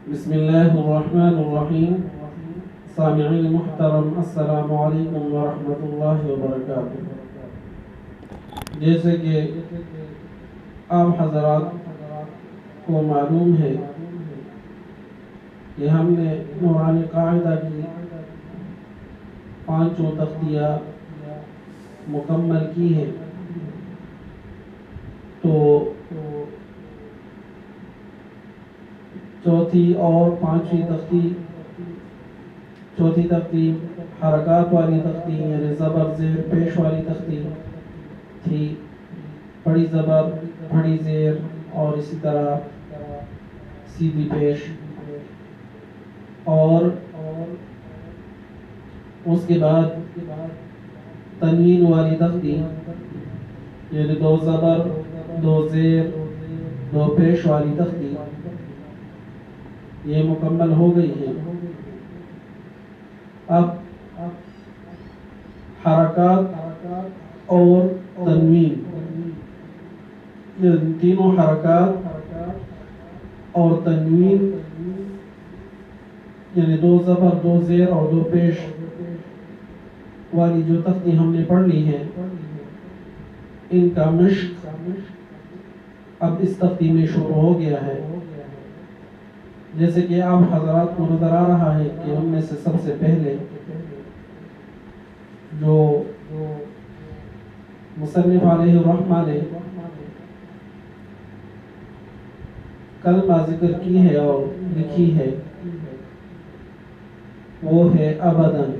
بسم اللہ الرحمن الرحیم. سامعین محترم، السلام علیکم ورحمۃ اللہ وبرکاتہ. جیسے کہ آپ حضرات کو معلوم ہے کہ ہم نے نورانی قاعدہ کی 5 تختیاں مکمل کی ہیں. تو چوتھی اور 5ویں تختی، چوتھی تختی حرکات والی تختی یعنی زبر زیر پیش والی تختی تھی، بڑی زبر بڑی زیر اور اسی طرح سیدھی پیش. اور اس کے بعد تنوین والی تختی یعنی 2 زبر 2 زیر 2 پیش والی تختی یہ مکمل ہو گئی ہے. اب حرکات اور تنوین، یہ تینوں حرکات اور تنوین یعنی 2 زبر 2 زیر اور 2 پیش والی جو تختی ہم نے پڑھ لی ہے، ان کا مشق اب اس تختی میں شروع ہو گیا ہے. جیسے کہ آپ حضرات کو نظر آ رہا ہے کہ ان میں سے سب سے پہلے جو مصنف علیہ الرحمہ نے کلمہ ذکر کی ہے اور لکھی ہے وہ ہے ابداً.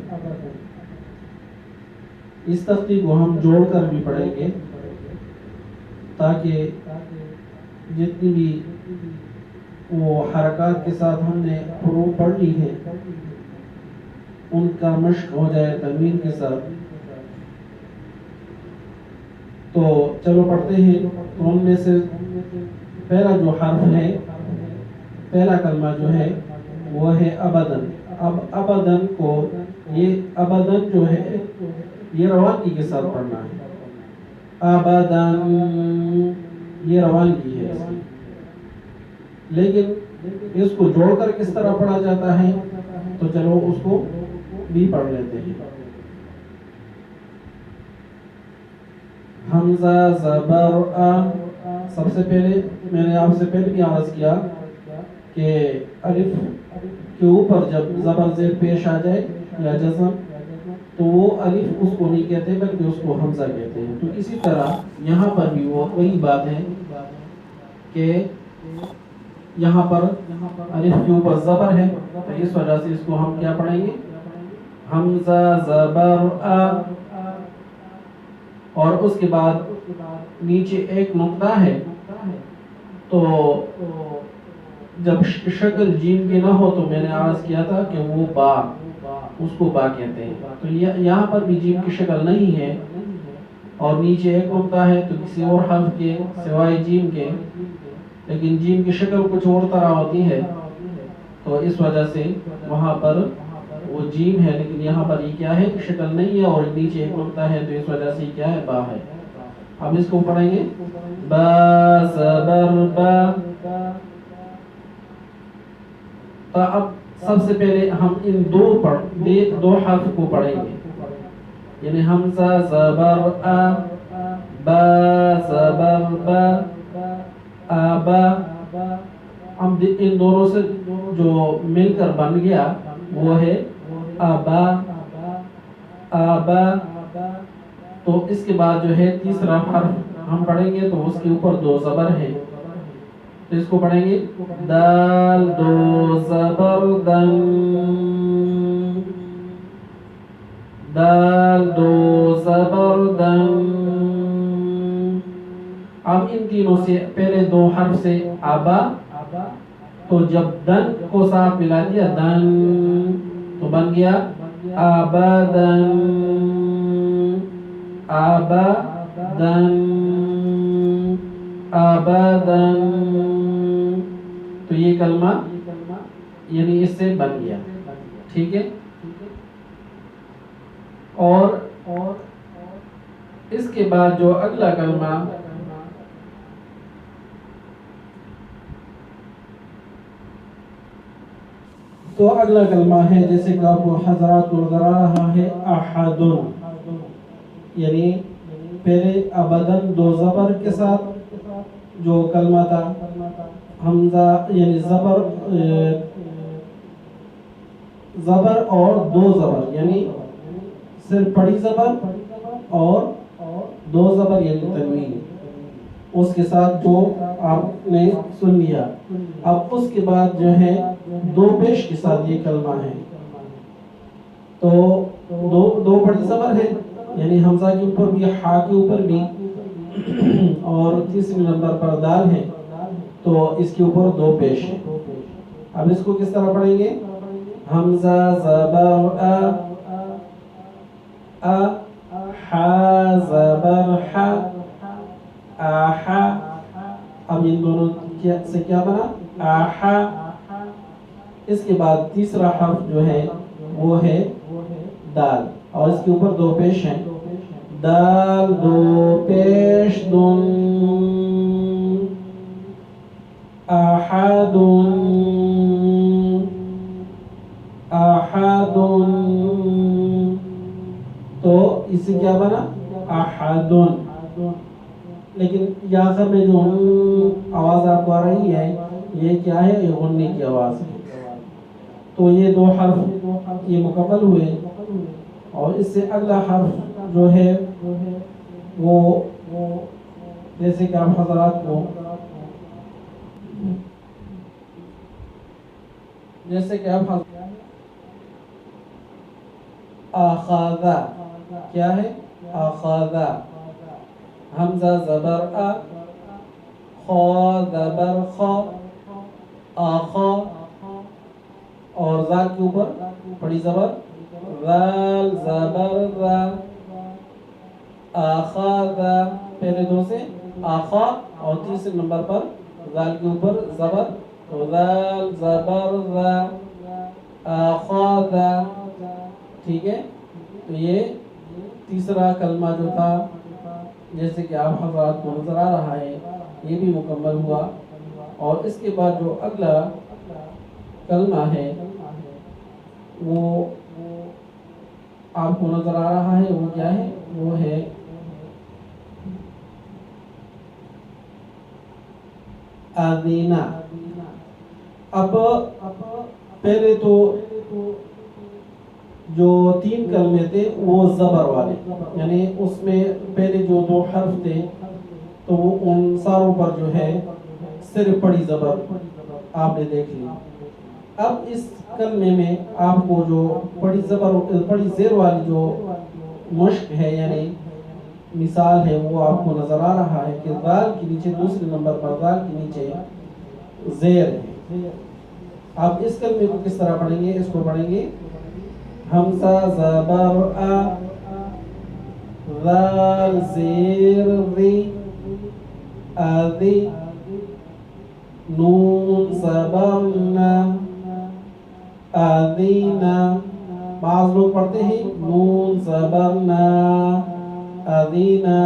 اس تختی کو ہم جوڑ کر بھی پڑھیں گے تاکہ جتنی بھی وہ حرکات کے ساتھ ہم نے حروف پڑھ لی ہے ان کا مشق ہو جائے تنوین کے ساتھ. تو چلو پڑھتے ہیں. تو ان میں سے پہلا جو حرف ہے، پہلا کلمہ جو ہے وہ ہے ابداً. اب ابداً کو، یہ ابداً جو ہے یہ روانگی کے ساتھ پڑھنا ہے. ابداً یہ روانگی ہے اس کی. لیکن اس کو جوڑ کر کس طرح پڑھا جاتا ہے تو چلو اس کو بھی پڑھ لیتے ہیں. حمزہ زبر آ. سب سے پہلے میں نے آپ سے پہلے بھی عرض کیا کہ الف کے اوپر جب زبر زیر پیش آ جائے یا جزم تو وہ الف اس کو نہیں کہتے بلکہ اس کو حمزہ کہتے ہیں. تو اسی طرح یہاں پر بھی وہ وہی بات ہے کہ یہاں پر الف کے اوپر زبر ہے تو اس وجہ سے اس کو ہم کیا پڑھیں گے؟ حمزہ زبر آ. اور اس کے بعد نیچے ایک نقطہ ہے تو جب شکل جیم کی نہ ہو تو میں نے عرض کیا تھا کہ وہ با، اس کو با کہتے ہیں. تو یہاں پر بھی جیم کی شکل نہیں ہے اور نیچے ایک نقطہ ہے تو کسی اور حرف کے سوائے جیم کے، لیکن جیم کی شکل کچھ اور طرح ہوتی ہے تو اس وجہ سے وہاں پر وہ جیم ہے لیکن یہاں پر یہ کیا ہے؟ شکل نہیں ہے اور نیچے ایک نقطہ ہے تو اس وجہ سے کیا ہے؟ با ہے. اب اس کو پڑھیں گے با زبر با. تو اب سب سے پہلے ہم ان دو حرف کو پڑھیں گے یعنی حمزہ زبر آ، با زبر با، آبا. اب ان دونوں سے جو مل کر بن گیا وہ ہے آبا آبا. تو اس کے بعد جو ہے تیسرا حرف ہم پڑھیں گے تو اس کے اوپر 2 زبر ہے تو اس کو پڑھیں گے دال 2 زبر دن، دال 2 زبر دن. اب ان تینوں سے پہلے 2 حرف سے آبا تو جب دن کو ساتھ ملا دیا دن تو بن گیا آبادن آبادن آبادن. تو یہ کلمہ یعنی اس سے بن گیا. ٹھیک ہے. اور اس کے بعد جو اگلا کلمہ تو اگلا کلمہ ہے جیسے کہ آپ کو حضرات کو نظر آ رہا ہے احدن، یعنی پہلے ابدن دو زبر کے ساتھ جو کلمہ تھا، حمزہ یعنی زبر اور دو زبر، یعنی صرف بڑی زبر اور دو زبر یعنی تنوین، اس کے ساتھ جو آپ نے سن لیا. اب اس کے بعد جو ہے دو پیش کے ساتھ یہ کلمہ ہے. تو دو بڑی زبر ہے یعنی حمزہ کے اوپر بھی، ہا کے اوپر بھی، اور تیسرے نمبر پر دال ہے، تو اس کے اوپر دو پیش ہے. اب اس کو کس طرح پڑھیں گے؟ حمزہ زبر ا، حا زبر ح، آحا. اب ان دونوں سے کیا بنا؟ آحا. اس کے بعد تیسرا حرف جو ہے وہ ہے دال، اور اس کے اوپر دو پیش ہیں، دال دو پیش دن، احد احد. تو اس سے کیا بنا؟ احدن. لیکن یہ آخر میں جو آواز آپ کو آ رہی ہے یہ کیا ہے؟ یہ غنی کی آواز ہے. تو یہ دو حرف یہ مکمل ہوئے، اور اس سے اگلا حرف جو ہے وہ جیسے کہ آپ حضرات کو آخاذہ. کیا ہے؟ آخاذہ. حمزہ زبر ا، خا زبر خا، آخا، اور زال کے اوپر بڑی زبر، زال زبر ذا، آخاذہ. پہلے دو سے آخا، اور تیسرے نمبر پر زال کے اوپر زبر، زال زبر ذا، آخاذہ. ٹھیک ہے. تو یہ تیسرا کلمہ جو تھا جیسے کہ آپ حضرات کو نظر آ رہا ہے یہ بھی مکمل ہوا. اور اس کے بعد جو اگلا کلمہ ہے وہ آپ کو نظر آ رہا ہے، وہ کیا ہے؟ وہ ہے آذینہ. اب پہلے تو جو تین کلمے تھے وہ زبر والے، یعنی اس میں پہلے جو دو حرف تھے تو وہ ان ساروں پر جو ہے صرف بڑی زبر آپ نے دیکھ لی. اب اس کلمے میں آپ کو جو بڑی زبر بڑی زیر والی جو مشق ہے یعنی مثال ہے وہ آپ کو نظر آ رہا ہے کہ دال کے نیچے دوسرے نمبر پر دال کے نیچے زیر ہے. اب اس کلمے کو کس طرح پڑھیں گے؟ اس کو پڑھیں گے حمزہ زبر ا، ذال زیر ذی، اذی، نون زبر نا، اذینا. بعض لوگ پڑھتے ہیں نون زبر نا، اذینا،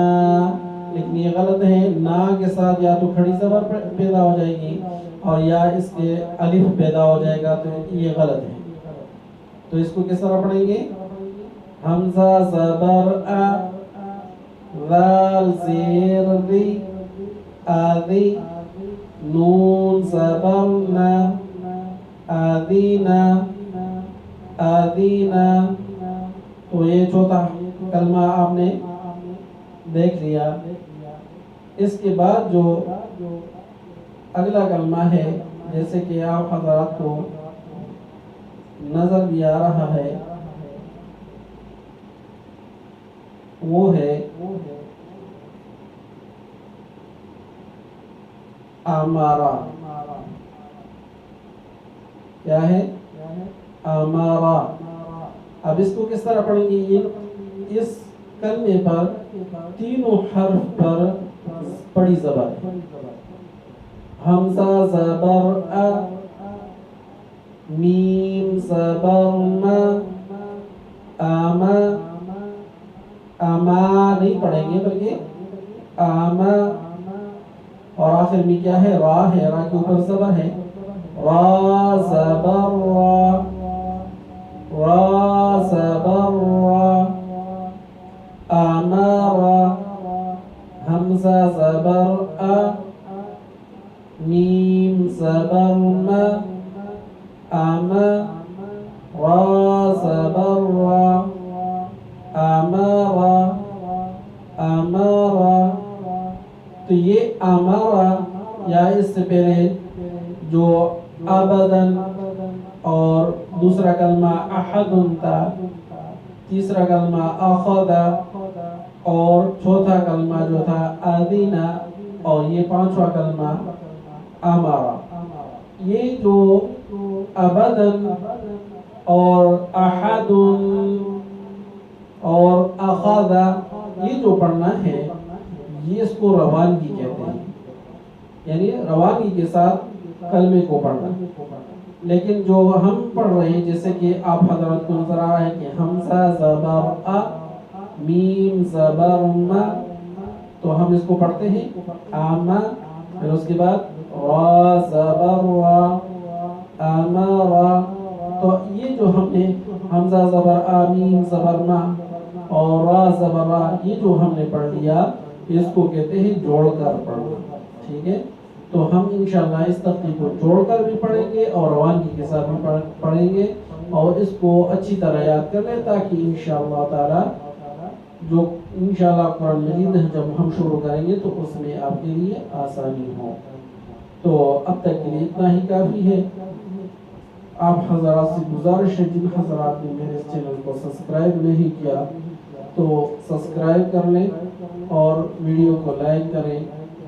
لیکن یہ غلط ہے. نا کے ساتھ یا تو کھڑی زبر پیدا ہو جائے گی اور یا اس کے الف پیدا ہو جائے گا، تو یہ غلط ہے. تو اس کو کس طرح پڑھیں گے؟ حمزہ زبر ا، ذال زیر ذی، اذی، نون زبر نا، اذینا، اذینا. تو یہ چوتھا کلمہ آپ نے دیکھ لیا. اس کے بعد جو اگلا کلمہ ہے جیسے کہ آپ حضرات کو نظر بھی آ رہا ہے وہ ہے امارا. کیا ہے؟ امارا. اب اس کو کس طرح پڑھیں گے؟ اس کلمے پر تینوں حرف پر بڑی زبر ہے. حمزہ زبر ا، میم زبر ما، آما، آما نہیں پڑھیں گے بلکہ آما. اور آخر میں کیا ہے؟ را ہے، را کے اوپر زبر ہے، را زبر را، را زبر را، امارا امارا. تو یہ امارا یا اس سے پہلے جو ابداً اور دوسرا کلمہ احدن تھا، تیسرا کلمہ اخذا اور چوتھا کلمہ جو تھا آدینا اور یہ پانچواں کلمہ امارا. یہ جو ابداً اور احدن اور اخذا یہ جو پڑھنا ہے یہ اس کو روانگی کہتے ہیں، یعنی روانگی کے ساتھ کلمے کو پڑھنا. لیکن جو ہم پڑھ رہے ہیں جیسے کہ آپ حضرات کو نظر آ رہا ہے کہ حمزہ زبر ا، میم زبر ما، تو ہم اس کو پڑھتے ہیں آما، پھر اس کے بعد را زبر را، امارا. تو یہ جو ہم نے حمزہ زبر آ، میم زبر ما اور را زبر را یہ جو ہم نے پڑھ لیا اس کو کہتے ہیں جوڑ کر پڑھنا. ٹھیک ہے، تو ہم انشاءاللہ اس تختی کو جوڑ کر بھی پڑھیں گے اور روانگی کے ساتھ بھی پڑھیں گے اور اس کو اچھی طرح یاد کر لیں تاکہ انشاءاللہ تعالی جو انشاءاللہ قرآن مجید جب ہم شروع کریں گے تو اس میں آپ کے لیے آسانی ہو. تو اب تک کے لیے اتنا ہی کافی ہے. آپ حضرات سے گزارش ہے جن حضرات نے میرے اس چینل کو سبسکرائب نہیں کیا تو سبسکرائب کر لیں اور ویڈیو کو لائک کریں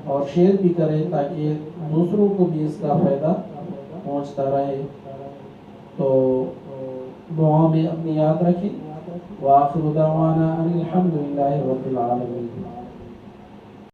اور شیئر بھی کریں تاکہ دوسروں کو بھی اس کا فائدہ پہنچتا رہے. تو دعا میں اپنی یاد رکھیں. وآخر دعوانا ان الحمد للہ رب العالمین.